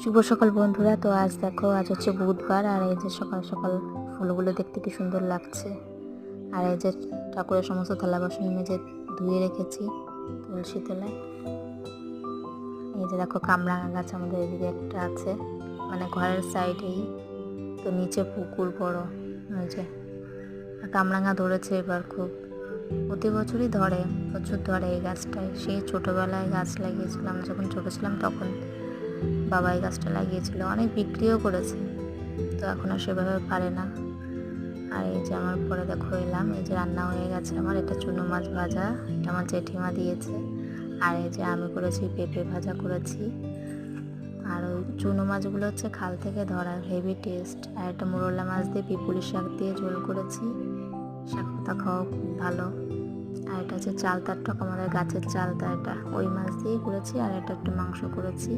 শুভ সকাল বন্ধুরা। তো আজ দেখো, আজ হচ্ছে বুধবার, আর এই যে সকাল সকাল ফুলগুলো দেখতে কি সুন্দর লাগছে। আর এই যে ঠাকুরের সমস্ত থালা বাসন মেজে ধুয়ে রেখেছি তুলসী তলায়। এই যে দেখো, কামরাঙা গাছ আমাদের এদিকে একটা আছে, মানে ঘরের সাইডেই। তো নিচে পুকুর বড়, ওই যে কামরাঙা ধরেছে এবার খুব। প্রতি বছরই ধরে, প্রচুর ধরে এই গাছটায়। সেই ছোটোবেলায় গাছ লাগিয়েছিলাম, যখন ছোটো ছিলাম তখন বাবা এই গাছটা লাগিয়েছিল, অনেক বিক্রিও করেছে। তো এখন আর সেভাবে পারে না। আর এই যে আমার পরে দেখো এলাম, এই যে রান্না হয়ে গেছে আমার। এটা চুনো মাছ ভাজা, এটা আমার জেঠিমা দিয়েছে। আর এই যে আমি করেছি পেঁপে ভাজা করেছি। আর ওই চুনো মাছগুলো হচ্ছে খাল থেকে ধরা, হেভি টেস্ট। আর একটা মোরলা মাছ দিয়ে পিপুলি শাক দিয়ে ঝোল করেছি, শাক পাতা খাওয়া খুব ভালো। আর এটা হচ্ছে চালতার টক, আমাদের গাছের চালতা, এটা ওই মাছ দিয়েই করেছি। আর এটা একটু মাংস করেছি।